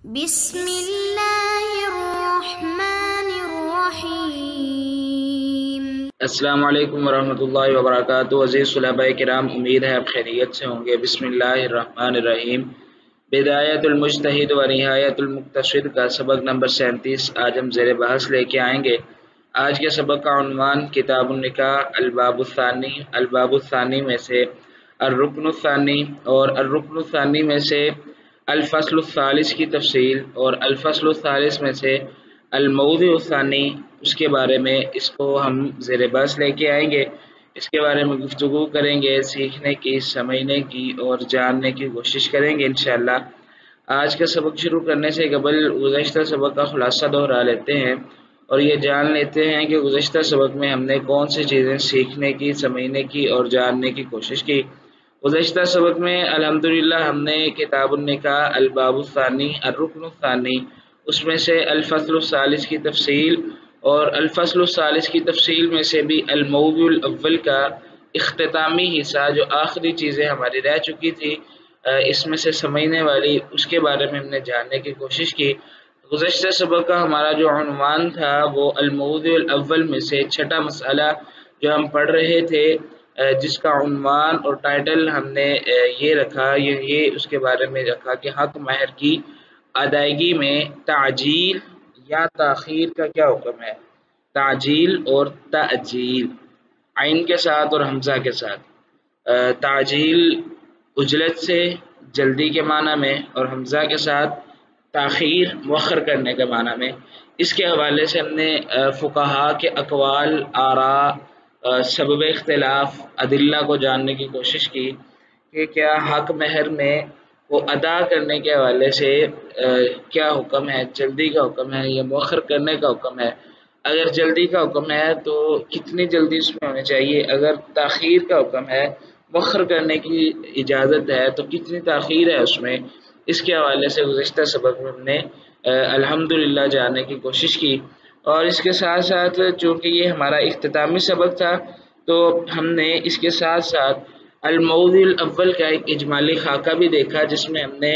بسم اللہ الرحمن الرحیم۔ السلام علیکم ورحمۃ اللہ وبرکاتہ۔ عزیز طلباء کرام، امید ہے آپ خیریت سے ہوں گے۔ بسم اللہ الرحمن الرحیم۔ بدایت المجتہد و نہایت المقتصد کا سبق نمبر 37 آج ہم زیر بحث لے کے آئیں گے۔ آج کے سبق کا عنوان کتاب النکاح الباب الثانی، الباب الثانی میں سے الرکن الثانی اور الرکن الثانی میں سے الفصل الثالث کی تفصیل اور الفصل الثالث میں سے الموضوع الثانی، اس کے بارے میں اس کو ہم زیر بحث لے کے آئیں گے۔ اس کے بارے میں گفتگو کریں گے، سیکھنے کی، سمجھنے کی اور جاننے کی کوشش کریں گے انشاءاللہ۔ آج کا سبق شروع کرنے سے قبل گزشتہ سبق کا خلاصہ دہرا لیتے ہیں اور یہ جان لیتے ہیں کہ گزشتہ سبق میں ہم نے کون سی چیزیں سیکھنے کی، سمجھنے کی اور جاننے کی کوشش کی۔ گزشتہ سبق میں الحمدللہ ہم نے کتاب النکاح الباب الثانی الرکن الثانی، اس میں سے الفصل الثالث کی تفصیل اور الفصل الثالث کی تفصیل میں سے بھی الموضوع الاول کا اختتامی حصہ، جو آخری چیزیں ہماری رہ چکی تھی اس میں سے سمجھنے والی، اس کے بارے میں ہم نے جاننے کی کوشش کی۔ گزشتہ سبق کا ہمارا جو عنوان تھا وہ الموضوع الاول میں سے چھٹا مسئلہ جو ہم پڑھ رہے تھے، جس کا عنوان اور ٹائٹل ہم نے یہ رکھا، یہ اس کے بارے میں رکھا کہ حق مہر کی ادائیگی میں تعجیل یا تاخیر کا کیا حکم ہے۔ تعجیل اور تأجیل، عین کے ساتھ اور حمزہ کے ساتھ۔ تعجیل عجلت سے، جلدی کے معنی میں، اور حمزہ کے ساتھ تاخیر مؤخر کرنے کے معنی میں۔ اس کے حوالے سے ہم نے فقہا کے اقوال، آراء، سبب اختلاف، ادلہ کو جاننے کی کوشش کی کہ کیا حق مہر میں وہ ادا کرنے کے حوالے سے کیا حکم ہے، جلدی کا حکم ہے یا مؤخر کرنے کا حکم ہے۔ اگر جلدی کا حکم ہے تو کتنی جلدی اس میں ہونی چاہیے، اگر تاخیر کا حکم ہے، مؤخر کرنے کی اجازت ہے تو کتنی تاخیر ہے اس میں۔ اس کے حوالے سے گزشتہ سبق میں ہم نے الحمدللہ جاننے کی کوشش کی، اور اس کے ساتھ ساتھ چونکہ یہ ہمارا اختتامی سبق تھا تو ہم نے اس کے ساتھ ساتھ الموضوع الاول کا ایک اجمالی خاکہ بھی دیکھا، جس میں ہم نے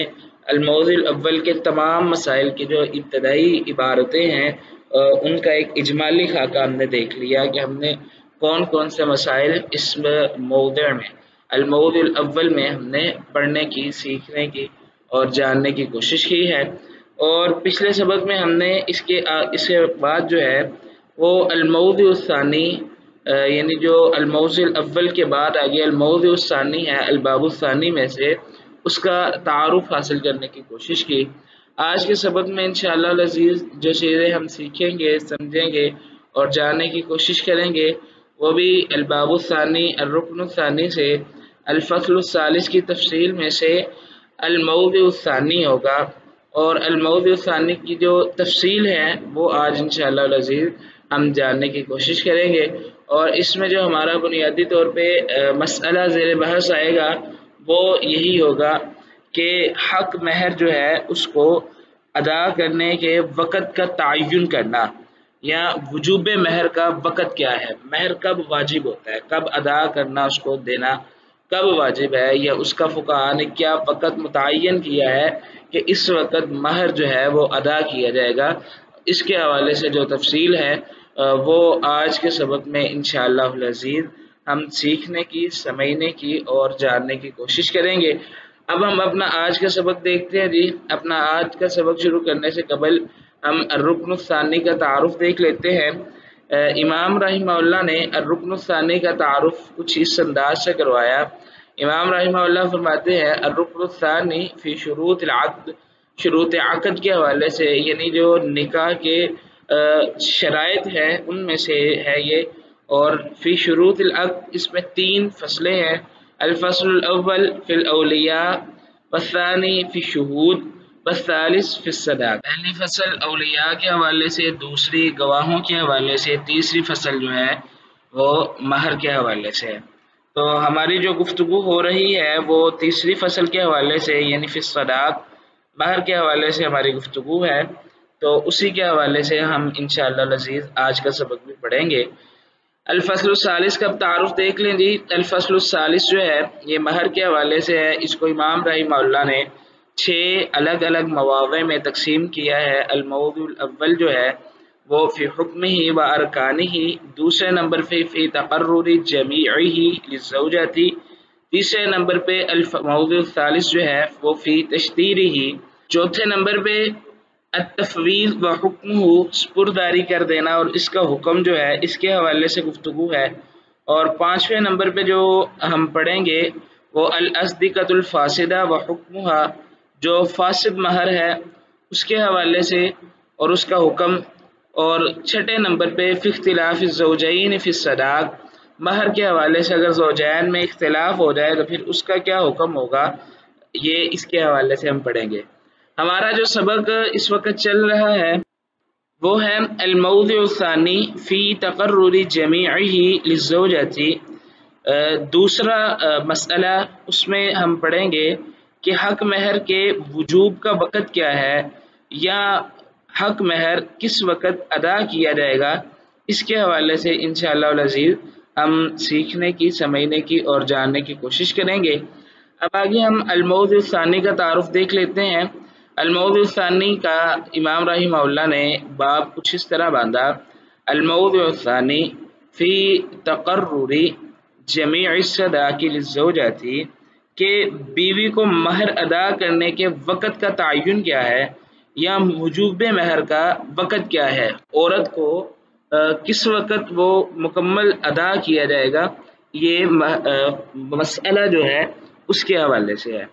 الموضوع الاول کے تمام مسائل کی جو ابتدائی عبارتیں ہیں ان کا ایک اجمالی خاکہ ہم نے دیکھ لیا کہ ہم نے کون کون سے مسائل اس موضوع میں الموضوع الاول میں ہم نے پڑھنے کی، سیکھنے کی اور جاننے کی کوشش کی ہے۔ اور پچھلے سبق میں ہم نے اس کے بعد جو ہے وہ الموضوع الثانی، یعنی جو الموضوع الاول کے بعد آگے الموضوع الثانی ہے الباب الثانی میں سے، اس کا تعارف حاصل کرنے کی کوشش کی۔ آج کے سبق میں انشاءاللہ العزیز جو چیزیں ہم سیکھیں گے، سمجھیں گے اور جاننے کی کوشش کریں گے وہ بھی الباب الثانی الرکن الثانی سے الفصل الثالث کی تفصیل میں سے الموضوع الثانی ہوگا، اور الموضوع الثانی کی جو تفصیل ہے وہ آج انشاءاللہ العزیز ہم جاننے کی کوشش کریں گے۔ اور اس میں جو ہمارا بنیادی طور پہ مسئلہ زیر بحث آئے گا وہ یہی ہوگا کہ حق مہر جو ہے اس کو ادا کرنے کے وقت کا تعین کرنا، یا وجوب مہر کا وقت کیا ہے، مہر کب واجب ہوتا ہے، کب ادا کرنا، اس کو دینا کب واجب ہے، یا اس کا فقہا نے کیا وقت متعین کیا ہے کہ اس وقت مہر جو ہے وہ ادا کیا جائے گا۔ اس کے حوالے سے جو تفصیل ہے وہ آج کے سبق میں انشاءاللہ العزیز ہم سیکھنے کی، سمجھنے کی اور جاننے کی کوشش کریں گے۔ اب ہم اپنا آج کا سبق دیکھتے ہیں جی۔ اپنا آج کا سبق شروع کرنے سے قبل ہم الرکن الثانی کا تعارف دیکھ لیتے ہیں۔ امام رحمہ اللہ نے الرکن الثانی کا تعارف کچھ اس انداز سے کروایا۔ امام رحمہ اللہ فرماتے ہیں الرکن الثانی فی شروط العقد، شروط عقد کے حوالے سے، یعنی جو نکاح کے شرائط ہیں ان میں سے ہے یہ، اور فی شروط العقد اس میں 3 فصلیں ہیں۔ الفصل الاول فی الاولیاء والثانی فی الشہود والثالث فی الصداق۔ پہلی فصل اولیاء کے حوالے سے، دوسری گواہوں کے حوالے سے، تیسری فصل جو ہے وہ مہر کے حوالے سے ہے۔ تو ہماری جو گفتگو ہو رہی ہے وہ تیسری فصل کے حوالے سے، یعنی فی الصداق، مہر کے حوالے سے ہماری گفتگو ہے، تو اسی کے حوالے سے ہم انشاءاللہ العزیز آج کا سبق بھی پڑھیں گے۔ الفصل الثالث کا تعارف دیکھ لیں جی۔ الفصل الثالث جو ہے یہ مہر کے حوالے سے ہے، اس کو امام رحمہ اللہ نے 6 الگ الگ مواضع میں تقسیم کیا ہے۔ الموضوع الاول جو ہے وہ فی حکمہ و ارکانہ، دوسرے نمبر پہ فی تقرر جمیعہ للزوجات، تیسرے نمبر پہ الموضوع الثالث جو ہے وہ فی تشتیرہ، چوتھے نمبر پہ التفویض و حکمہ، سپرداری کر دینا اور اس کا حکم جو ہے اس کے حوالے سے گفتگو ہے، اور پانچویں نمبر پہ جو ہم پڑھیں گے وہ الاسدقۃ الفاسدہ و حکمہ، جو فاسد مہر ہے اس کے حوالے سے اور اس کا حکم، اور چھٹے نمبر پہ فی اختلاف الزوجین فی الصداق، مہر کے حوالے سے اگر زوجین میں اختلاف ہو جائے تو پھر اس کا کیا حکم ہوگا، یہ اس کے حوالے سے ہم پڑھیں گے۔ ہمارا جو سبق اس وقت چل رہا ہے وہ ہے الموضوع الثانی فی تقرر جمیعہ للزوجات، دوسرا مسئلہ اس میں ہم پڑھیں گے کہ حق مہر کے وجوب کا وقت کیا ہے، یا حق مہر کس وقت ادا کیا جائے گا، اس کے حوالے سے انشاءاللہ العزیز ہم سیکھنے کی، سمجھنے کی اور جاننے کی کوشش کریں گے۔ اب آگے ہم الموضوع الثانی کا تعارف دیکھ لیتے ہیں۔ الموضوع الثانی کا امام رحمہ اللہ نے باب کچھ اس طرح باندھا، الموضوع الثانی فی تقرر جمیع الصداق للزوجات، کہ بیوی کو مہر ادا کرنے کے وقت کا تعین کیا ہے، یا وجوب مہر کا وقت کیا ہے، عورت کو کس وقت وہ مکمل ادا کیا جائے گا، یہ مسئلہ جو ہے اس کے حوالے سے ہے۔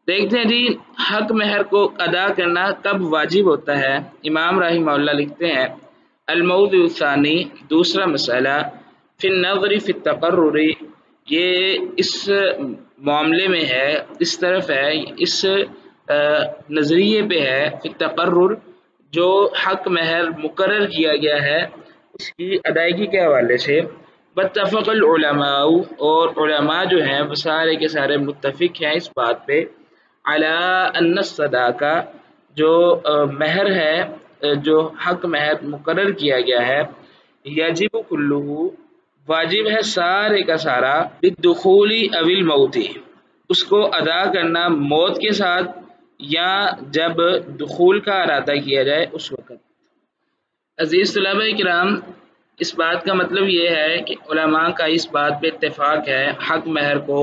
دیکھتے ہیں جی، حق مہر کو ادا کرنا کب واجب ہوتا ہے۔ امام رحمہ اللہ لکھتے ہیں الموضوع الثانی، دوسرا مسئلہ فی النظر فی التقرر، یہ اس معاملے میں ہے، اس طرف ہے، اس نظریے پہ ہے، فی التقرر، جو حق مہر مقرر کیا گیا ہے اس کی ادائیگی کے حوالے سے، واتفق العلماء، اور علماء جو ہیں وہ سارے کے سارے متفق ہیں اس بات پہ، علی ان الصداق، جو مہر ہے، جو حق مہر مقرر کیا گیا ہے، یجب کلہ، واجب ہے سارے کا سارا، بالدخول او الموت، اس کو ادا کرنا موت کے ساتھ یا جب دخول کا ارادہ کیا جائے اس وقت۔ عزیز طلبہ کرام، اس بات کا مطلب یہ ہے کہ علماء کا اس بات پہ اتفاق ہے، حق مہر کو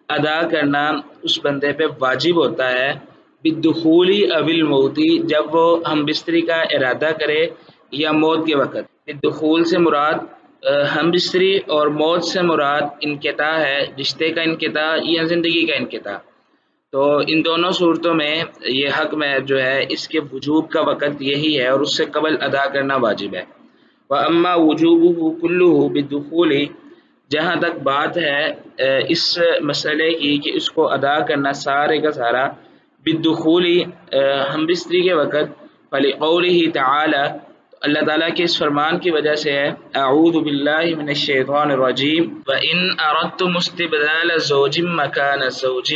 ادا کرنا اس بندے پہ واجب ہوتا ہے، بالدخول او الموت، جب وہ ہم بستری کا ارادہ کرے یا موت کے وقت۔ بالدخول سے مراد ہم بستری اور موت سے مراد انقطاع ہے، رشتے کا انقطاع یا زندگی کا انقطاع۔ تو ان دونوں صورتوں میں یہ حق مہر جو ہے اس کے وجوب کا وقت یہی ہے اور اس سے قبل ادا کرنا واجب ہے۔ وَأَمَّا وُجُوبُهُ كُلُّهُ بِالدُّخُولِ، جہاں تک بات ہے اس مسئلے کی کہ اس کو ادا کرنا سارے کا سارا بالدخول، ہم بستری کے وقت، فَلِقَوْلِهِ تَعَالَى، اللہ تعالیٰ کے اس فرمان کی وجہ سے ہے، اعوذ باللہ من الشیطان الرجیم، وَإِنْ أَرَدْتُمُ اسْتِبْدَالَ زَوْجٍ مَكَانَ زَوْجٍ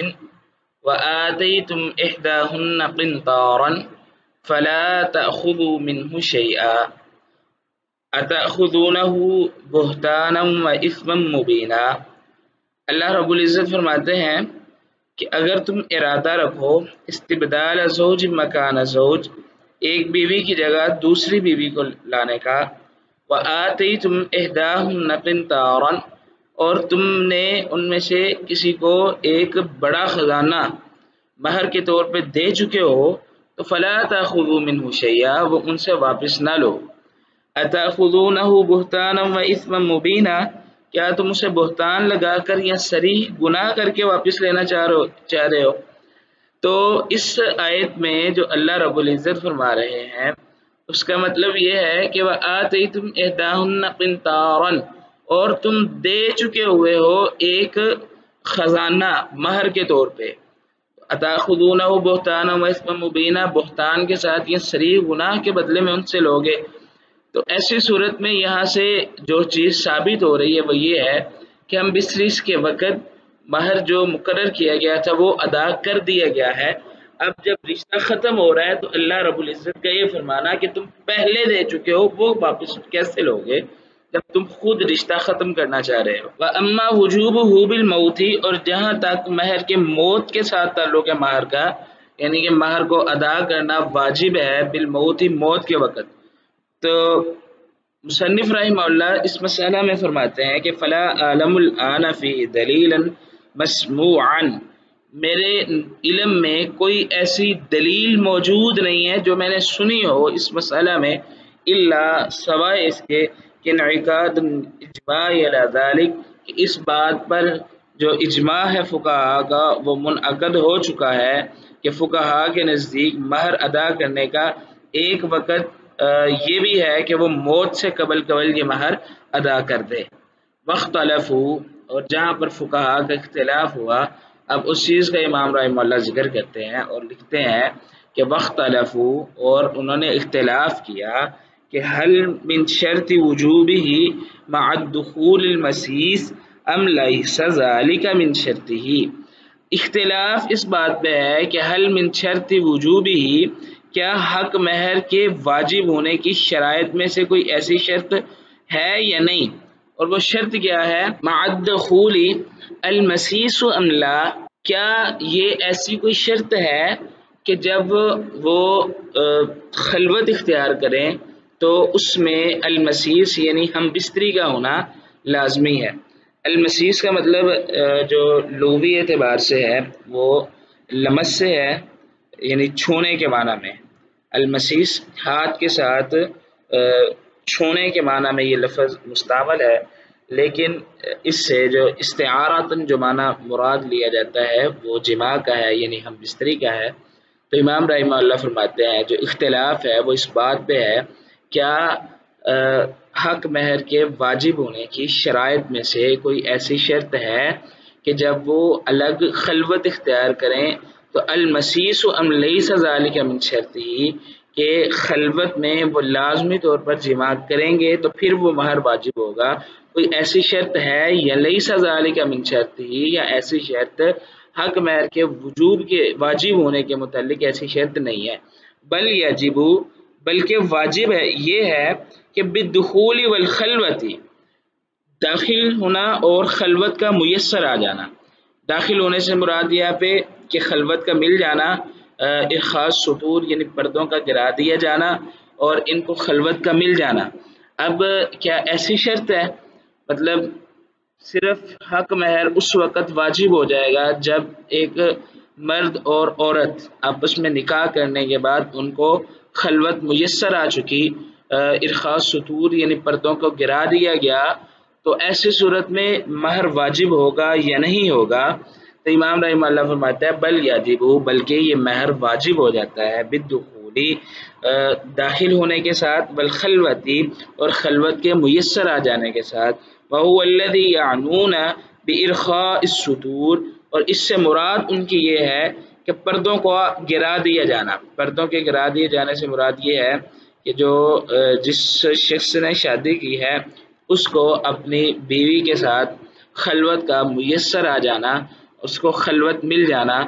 وَآتَيْتُمْ إِحْدَاهُنَّ قِنْطَارًا فَلَا تَأْخُذُوا مِنْهُ شَيْئًا أَتَأْخُذُونَهُ بُهْتَانًا وَإِثْمًا مُبِينًا۔ اللہ رب العزت فرماتے ہیں کہ اگر تم ارادہ رکھو استبدال زوج مکان زوج، ایک بیوی کی جگہ دوسری بیوی کو لانے کا، وآتیتم احداہن قنطارا، اور تم نے ان میں سے کسی کو ایک بڑا خزانہ مہر کے طور پہ دے چکے ہو، تو فلا تاخذوا منہ شیئا، وہ ان سے واپس نہ لو۔ اتاخذونہ بہتانا و اثما مبینا، کیا تم اسے بہتان لگا کر یا صریح گناہ کر کے واپس لینا چاہ رہے ہو؟ تو اس آیت میں جو اللہ رب العزت فرما رہے ہیں اس کا مطلب یہ ہے کہ وآتیتم احداہن قنطارا، اور تم دے چکے ہوئے ہو ایک خزانہ مہر کے طور پہ، اتاخذونہ بہتانا و اثما مبینا، بہتان کے ساتھ یہ صریح گناہ کے بدلے میں ان سے لوگے۔ تو ایسی صورت میں یہاں سے جو چیز ثابت ہو رہی ہے وہ یہ ہے کہ ہم بستری کے وقت مہر جو مقرر کیا گیا تھا وہ ادا کر دیا گیا ہے۔ اب جب رشتہ ختم ہو رہا ہے تو اللہ رب العزت کا یہ فرمانا کہ تم پہلے دے چکے ہو وہ واپس کیسے لوگے جب تم خود رشتہ ختم کرنا چاہ رہے ہو۔ وَأَمَّا وُجُوبُهُ بِالْمَوْتِ، اور جہاں تک مہر کے موت کے ساتھ تعلق ہے مہر کا، یعنی کہ مہر کو ادا کرنا واجب ہے بالموت، موت کے وقت، تو مصنف رحمہ اللہ اس مسئلہ میں فرماتے ہیں کہ فلا عالم الآن فی دلیلا مسموعا، میرے علم میں کوئی ایسی دلیل موجود نہیں ہے جو میں نے سنی ہو اس مسئلہ میں، الا سوائے اس کے کہ انعقاد اجماع علی ذلک، کہ اس بات پر جو اجماع ہے فقہا کا وہ منعقد ہو چکا ہے کہ فقہا کے نزدیک مہر ادا کرنے کا ایک وقت یہ بھی ہے کہ وہ موت سے قبل یہ مہر ادا کر دے۔ واختلفوا، اور جہاں پر فقہا کا اختلاف ہوا، اب اس چیز کا امام رحمہ اللہ ذکر کرتے ہیں اور لکھتے ہیں کہ واختلفوا، اور انہوں نے اختلاف کیا کہ حل من شرط وجوبہ مع الدخول المسیس ام لیس ذلک من شرطہ، اختلاف اس بات پہ ہے کہ حل من شرط وجوبہ، کیا حق مہر کے واجب ہونے کی شرائط میں سے کوئی ایسی شرط ہے یا نہیں، اور وہ شرط کیا ہے، مع الدخول المسیس ام لا، کیا یہ ایسی کوئی شرط ہے کہ جب وہ خلوت اختیار کریں تو اس میں المسیس یعنی ہم بستری کا ہونا لازمی ہے۔ المسیس کا مطلب جو لغوی اعتبار سے ہے وہ لمس سے ہے، یعنی چھونے کے معنی میں، المسیس ہاتھ کے ساتھ چھونے کے معنی میں یہ لفظ مستعمل ہے، لیکن اس سے جو استعارتاً جو معنی مراد لیا جاتا ہے وہ جماع کا ہے، یعنی ہم بستری کا ہے۔ تو امام رحمہ اللہ فرماتے ہیں جو اختلاف ہے وہ اس بات پہ ہے، کیا حق مہر کے واجب ہونے کی شرائط میں سے کوئی ایسی شرط ہے کہ جب وہ الگ خلوت اختیار کریں تو المسیس ام لیس ذالک من شرطہ، کہ خلوت میں وہ لازمی طور پر جماع کریں گے تو پھر وہ مہر واجب ہوگا، کوئی ایسی شرط ہے یا لیس ذالک من شرطہ، یا ایسی شرط حق مہر کے وجوب کے واجب ہونے کے متعلق ایسی شرط نہیں ہے، بل یجب، بلکہ واجب ہے یہ ہے کہ بالدخول والخلوت، داخل ہونا اور خلوت کا میسر آ جانا۔ داخل ہونے سے مراد یہاں پہ کہ خلوت کا مل جانا، ارخاء سطور یعنی پردوں کا گرا دیا جانا اور ان کو خلوت کا مل جانا۔ اب کیا ایسی شرط ہے، مطلب صرف حق مہر اس وقت واجب ہو جائے گا جب ایک مرد اور عورت آپس میں نکاح کرنے کے بعد ان کو خلوت میسر آ چکی، ارخاء سطور یعنی پردوں کو گرا دیا گیا، تو ایسی صورت میں مہر واجب ہوگا یا نہیں ہوگا؟ تو امام رحمہ اللہ فرماتا ہے بل یجب، بلکہ یہ مہر واجب ہو جاتا ہے بالدخولی، داخل ہونے کے ساتھ، بالخلوتی، اور خلوت کے میسر آ جانے کے ساتھ، وَهُوَ الَّذِي يَعْنُونَ بِإِرْخَاءِ السُّطُورِ، اور اس سے مراد ان کی یہ ہے کہ پردوں کو گرا دیا جانا۔ پردوں کے گرا دیے جانے سے مراد یہ ہے کہ جو جس شخص نے شادی کی ہے اس کو اپنی بیوی کے ساتھ خلوت کا میسر آ جانا، اس کو خلوت مل جانا،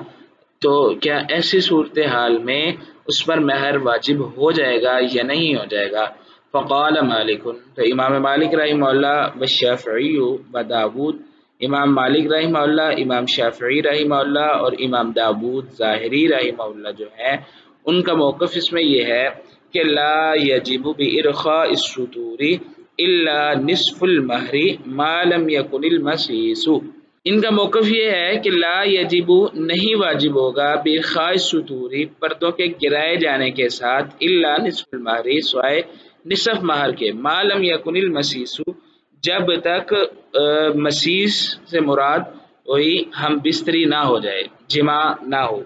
تو کیا ایسی صورتحال میں اس پر مہر واجب ہو جائے گا یا نہیں ہو جائے گا؟ فقال مالک، تو امام مالک رحمہ اللہ والشافعی و داود، امام مالک رحمہ اللہ، امام شافعی رحمہ اللہ اور امام داود ظاہری رحمہ اللہ جو ہے ان کا موقف اس میں یہ ہے کہ لا یجب بإرخاء السطور الا نصف المہر ما لم یکن المسیس، ان کا موقف یہ ہے کہ لا یجب، نہیں واجب ہوگا، بإرخاء السطور، پردوں کے گرائے جانے کے ساتھ، الا نصف المہر، سوائے نصف مہر کے، ما لم یکن المسیس، جب تک مسیس سے مراد وہی ہم بستری نہ ہو جائے، جماع نہ ہو۔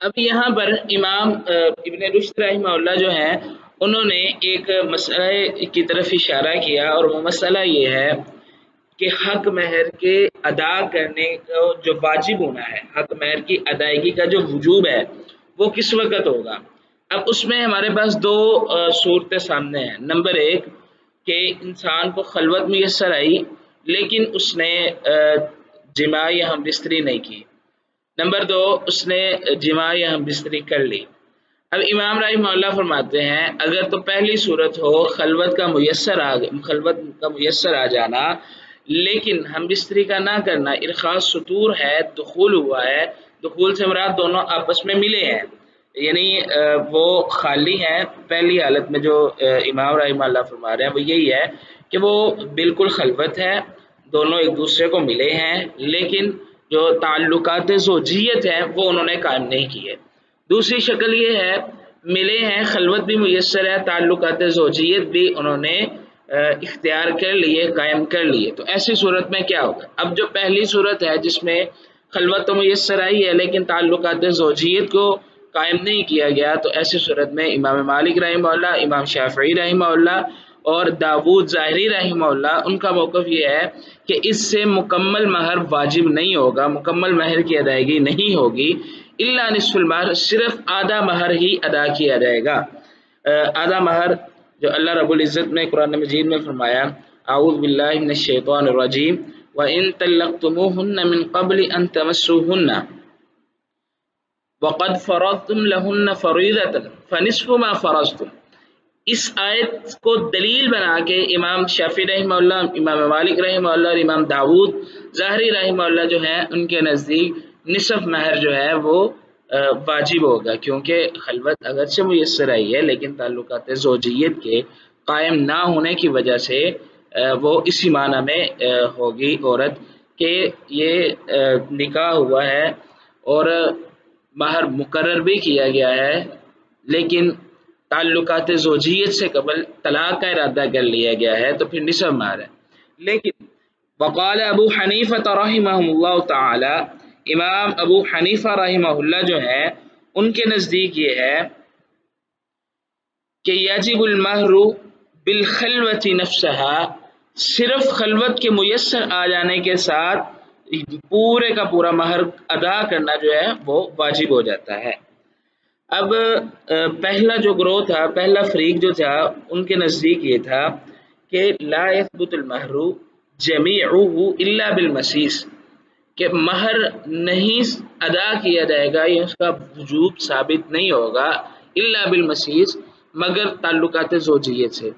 اب یہاں پر امام ابن رشد رحمہ اللہ جو ہیں انہوں نے ایک مسئلہ کی طرف اشارہ کیا، اور وہ مسئلہ یہ ہے کہ حق مہر کے ادا کرنے کا جو واجب ہونا ہے، حق مہر کی ادائیگی کا جو وجوب ہے وہ کس وقت ہوگا۔ اب اس میں ہمارے پاس دو صورتیں سامنے ہیں۔ نمبر ایک کہ انسان کو خلوت میسر آئی لیکن اس نے جماع یا ہم بستری نہیں کی۔ نمبر دو، اس نے جماع یا ہم بستری کر لی۔ اب امام رحمہ اللہ فرماتے ہیں اگر تو پہلی صورت ہو خلوت کا میسر آ جانا، لیکن ہم بستری کا نہ کرنا، ارخاء سطور ہے، دخول ہوا ہے، دخول سے مراد دونوں آپس میں ملے ہیں، یعنی وہ خالی ہیں۔ پہلی حالت میں جو امام رحمہ اللہ فرما رہے ہیں وہ یہی ہے کہ وہ بالکل خلوت ہے، دونوں ایک دوسرے کو ملے ہیں، لیکن جو تعلقات زوجیت ہیں وہ انہوں نے قائم نہیں کیے۔ دوسری شکل یہ ہے ملے ہیں، خلوت بھی میسر ہے، تعلقات زوجیت بھی انہوں نے اختیار کر لیے، قائم کر لیے، تو ایسی صورت میں کیا ہوگا؟ اب جو پہلی صورت ہے جس میں خلوت تو میسر آئی ہے لیکن تعلقات زوجیت کو قائم نہیں کیا گیا، تو ایسی صورت میں امام مالک رحمہ اللہ، امام شافعی رحمہ اللہ اور داود ظاہری رحمہ اللہ ان کا موقف یہ ہے کہ اس سے مکمل مہر واجب نہیں ہوگا، مکمل مہر کی ادائیگی نہیں ہوگی، الا نصف المہر، صرف آدھا مہر ہی ادا کیا جائے گا۔ آدھا مہر جو اللہ رب العزت نے قرآن مجید میں فرمایا، اعوذ باللہ من الشیطان الرجیم وَإِن طَلَّقْتُمُوهُنَّ مِن قَبْلِ أَن تَمَسُّوهُنَّ وَقَدْ فَرَضْتُمْ لَهُنَّ فَرِيضَةً فَنِصْفُ مَا فَرَضْتُمْ، اس آیت کو دلیل بنا کے امام شافعی رحمہ اللہ، امام مالک رحمہ اللہ اور امام داود ظاہری رحمہ اللہ جو ہیں ان کے نزدیک نصف مہر جو ہے وہ واجب ہوگا، کیونکہ خلوت اگرچہ میسر آئی ہے لیکن تعلقات زوجیت کے قائم نہ ہونے کی وجہ سے وہ اسی معنی میں ہوگی عورت کہ یہ نکاح ہوا ہے اور مہر مقرر بھی کیا گیا ہے لیکن تعلقات زوجیت سے قبل طلاق کا ارادہ کر لیا گیا ہے، تو پھر نصف مہر ہے۔ لیکن وقال ابو حنیفہ رحمہ اللہ تعالی، امام ابو حنیفہ رحمہ اللہ جو ہے ان کے نزدیک یہ ہے کہ یجب المہر بالخلوۃ نفسہا، صرف خلوت کے میسر آ جانے کے ساتھ پورے کا پورا مہر ادا کرنا جو ہے وہ واجب ہو جاتا ہے۔ اب پہلا جو گروہ تھا، پہلا فریق جو تھا ان کے نزدیک یہ تھا کہ لا یثبت المہر جمیعہ الا بالمسیس، کہ مہر نہیں ادا کیا جائے گا یا اس کا وجوب ثابت نہیں ہوگا الا بالمسیس، مگر تعلقات زوجیت سے۔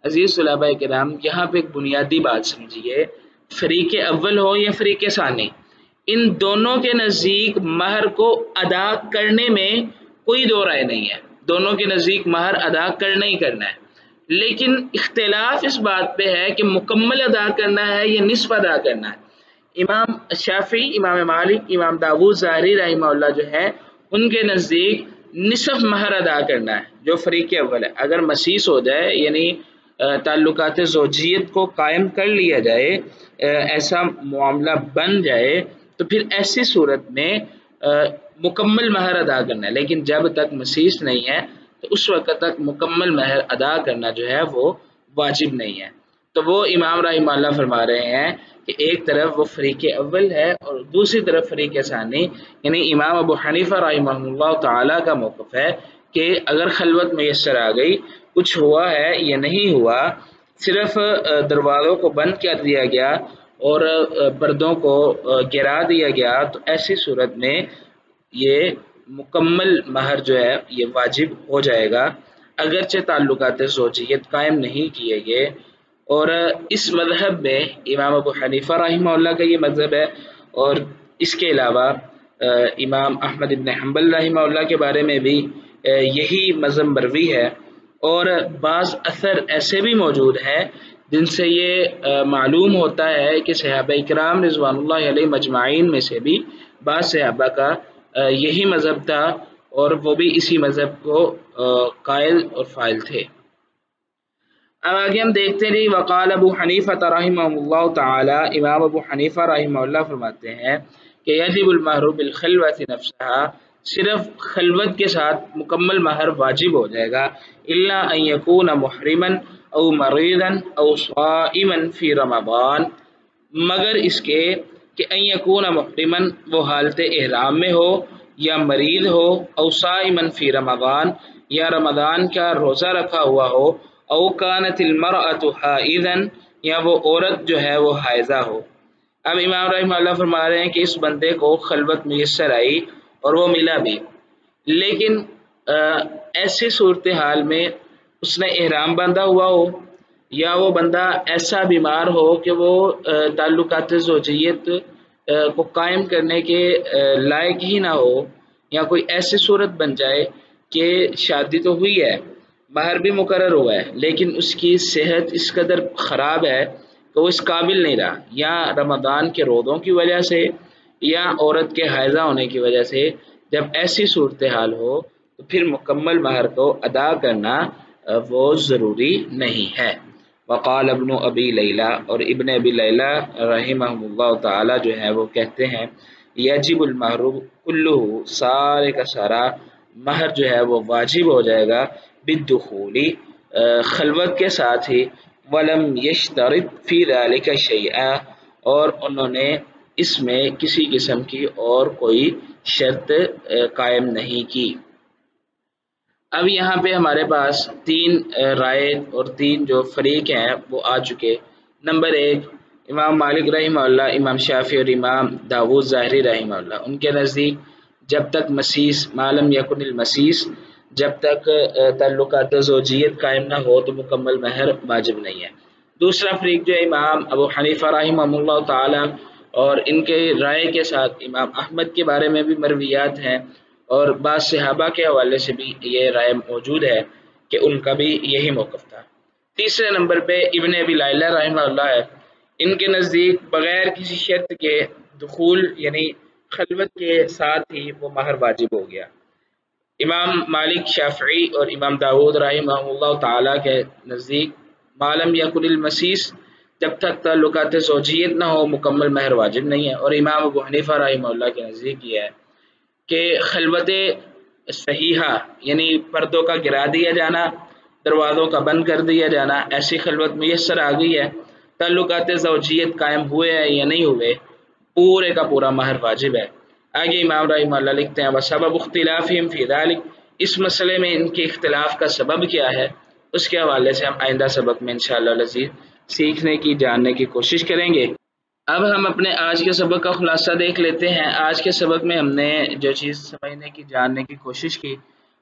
عزیز طلباء کرام، یہاں پہ ایک بنیادی بات سمجھیے، فریق اول ہو یا فریق ثانی، ان دونوں کے نزدیک مہر کو ادا کرنے میں کوئی دو رائے نہیں ہے، دونوں کے نزدیک مہر ادا کرنا ہی کرنا ہے، لیکن اختلاف اس بات پہ ہے کہ مکمل ادا کرنا ہے یا نصف ادا کرنا ہے۔ امام شافعی، امام مالک، امام داود ظاہری رحمہ اللہ جو ہے ان کے نزدیک نصف مہر ادا کرنا ہے جو فریق اول ہے۔ اگر مسیس ہو جائے یعنی تعلقات زوجیت کو قائم کر لیا جائے، ایسا معاملہ بن جائے، تو پھر ایسی صورت میں مکمل مہر ادا کرنا ہے، لیکن جب تک مسیس نہیں ہے تو اس وقت تک مکمل مہر ادا کرنا جو ہے وہ واجب نہیں ہے۔ تو وہ امام رحمہ اللہ فرما رہے ہیں کہ ایک طرف وہ فریق اول ہے اور دوسری طرف فریق ثانی، یعنی امام ابو حنیفہ رحمہ اللہ تعالی کا موقف ہے کہ اگر خلوت میسر آ گئی، کچھ ہوا ہے یا نہیں ہوا، صرف دروازوں کو بند کر دیا گیا اور پردوں کو گرا دیا گیا، تو ایسی صورت میں یہ مکمل مہر جو ہے یہ واجب ہو جائے گا، اگرچہ تعلقات زوجیت قائم نہیں کیے گئے۔ اور اس مذہب میں امام ابو حنیفہ رحمہ اللہ کا یہ مذہب ہے، اور اس کے علاوہ امام احمد بن حنبل رحمہ اللہ کے بارے میں بھی یہی مذہب مروی ہے، اور بعض اثر ایسے بھی موجود ہیں جن سے یہ معلوم ہوتا ہے کہ صحابہ کرام رضوان اللہ علیہ مجمعین میں سے بھی بعض صحابہ کا یہی مذہب تھا اور وہ بھی اسی مذہب کو قائل اور فائل تھے۔ اب آگے ہم دیکھتے رہی، وقال ابو حنیفہ رحمہ اللہ تعالی، امام ابو حنیفہ رحمہ اللہ فرماتے ہیں کہ یجب المہر بالخلوۃ نفسہا، صرف خلوت کے ساتھ مکمل مہر واجب ہو جائے گا، الا ان یکون محرما او مریضا او صائما فی رمضان، مگر اس کے کہ ان یکون محرما، وہ حالت احرام میں ہو یا مریض ہو، او صائما فی رمضان، یا رمضان کا روزہ رکھا ہوا ہو، او کانت المرأۃ حائضا، یا وہ عورت جو ہے وہ حائضہ ہو۔ اب امام رحمہ اللہ فرما رہے ہیں کہ اس بندے کو خلوت میسر آئی اور وہ ملا بھی، لیکن ایسی صورتحال میں اس نے احرام باندھا ہوا ہو یا وہ بندہ ایسا بیمار ہو کہ وہ تعلقات زوجیت کو قائم کرنے کے لائق ہی نہ ہو، یا کوئی ایسی صورت بن جائے کہ شادی تو ہوئی ہے، مہر بھی مقرر ہوا ہے، لیکن اس کی صحت اس قدر خراب ہے کہ وہ اس قابل نہیں رہا، یا رمضان کے روزوں کی وجہ سے یا عورت کے حائضہ ہونے کی وجہ سے، جب ایسی صورتحال ہو تو پھر مکمل مہر کو ادا کرنا وہ ضروری نہیں ہے۔ وقال ابن ابی لیلہ، اور ابن ابی لیلہ رحمہ اللہ تعالی جو ہے وہ کہتے ہیں یجب المہر کلہ، سارے کا سارا مہر جو ہے وہ واجب ہو جائے گا، بالدخول خلوت کے ساتھ ہی، ولم یشترط فی ذلک شیئا، اور انہوں نے اس میں کسی قسم کی اور کوئی شرط قائم نہیں کی۔ اب یہاں پہ ہمارے پاس تین رائے اور تین جو فریق ہیں وہ آ چکے۔ نمبر ایک، امام مالک رحمہ اللہ، امام شافعی اور امام داود ظاہری رحمہ اللہ، ان کے نزدیک جب تک مسیس معلوم یکن المسیس، جب تک تعلقات زوجیت قائم نہ ہو تو مکمل مہر واجب نہیں ہے۔ دوسرا فریق جو ہے امام ابو حنیفہ رحمہ اللہ تعالی، اور ان کے رائے کے ساتھ امام احمد کے بارے میں بھی مرویات ہیں، اور بعض صحابہ کے حوالے سے بھی یہ رائے موجود ہے کہ ان کا بھی یہی موقف تھا۔ تیسرے نمبر پہ ابن ابی لیلہ رحمہ اللہ ہے، ان کے نزدیک بغیر کسی شرط کے دخول یعنی خلوت کے ساتھ ہی وہ مہر واجب ہو گیا۔ امام مالک، شافعی اور امام داود رحمہ اللہ تعالیٰ کے نزدیک معلوم یکن المسیس، جب تک تعلقات زوجیت نہ ہو مکمل مہر واجب نہیں ہے، اور امام ابو حنیفہ رحمہ اللہ کے نزدیک یہ ہے کہ خلوت صحیحہ یعنی پردوں کا گرا دیا جانا، دروازوں کا بند کر دیا جانا، ایسی خلوت میسر آ گئی ہے، تعلقات زوجیت قائم ہوئے ہیں یا نہیں ہوئے، پورے کا پورا مہر واجب ہے۔ آگے امام رحمہ اللہ لکھتے ہیں وسبب اختلافہم فی ذلک، اس مسئلے میں ان کے اختلاف کا سبب کیا ہے، اس کے حوالے سے ہم آئندہ سبق میں انشاءاللہ العزیز سیکھنے کی، جاننے کی کوشش کریں گے۔ اب ہم اپنے آج کے سبق کا خلاصہ دیکھ لیتے ہیں۔ آج کے سبق میں ہم نے جو چیز سمجھنے کی، جاننے کی کوشش کی،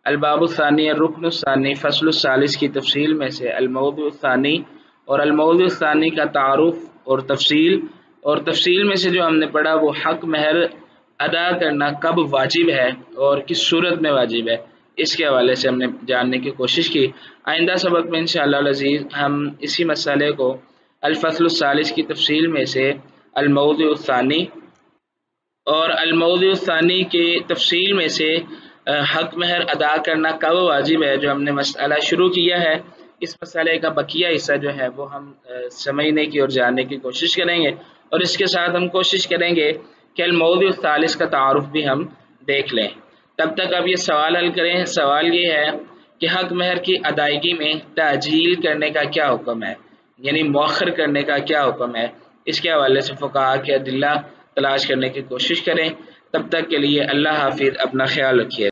الباب الثانی الرکن الثانی فصل الثالث کی تفصیل میں سے الموضوع الثانی، اور الموضوع الثانی کا تعارف اور تفصیل میں سے جو ہم نے پڑھا وہ حق مہر ادا کرنا کب واجب ہے اور کس صورت میں واجب ہے، اس کے حوالے سے ہم نے جاننے کی کوشش کی۔ آئندہ سبق میں انشاءاللہ العزیز ہم اسی مسئلے کو الفصل الثالث کی تفصیل میں سے الموضوع الثانی اور الموضوع الثانی کی تفصیل میں سے حق مہر ادا کرنا کب واجب ہے، جو ہم نے مسئلہ شروع کیا ہے، اس مسئلے کا بقیہ حصہ جو ہے وہ ہم سمجھنے کی اور جاننے کی کوشش کریں گے، اور اس کے ساتھ ہم کوشش کریں گے کہ الموضوع الثالث کا تعارف بھی ہم دیکھ لیں۔ تب تک آپ یہ سوال حل کریں۔ سوال یہ ہے کہ حق مہر کی ادائیگی میں تعجیل کرنے کا کیا حکم ہے، یعنی مؤخر کرنے کا کیا حکم ہے، اس کے حوالے سے فقہا کے ادلہ تلاش کرنے کی کوشش کریں۔ تب تک کے لیے اللہ حافظ، اپنا خیال رکھیے۔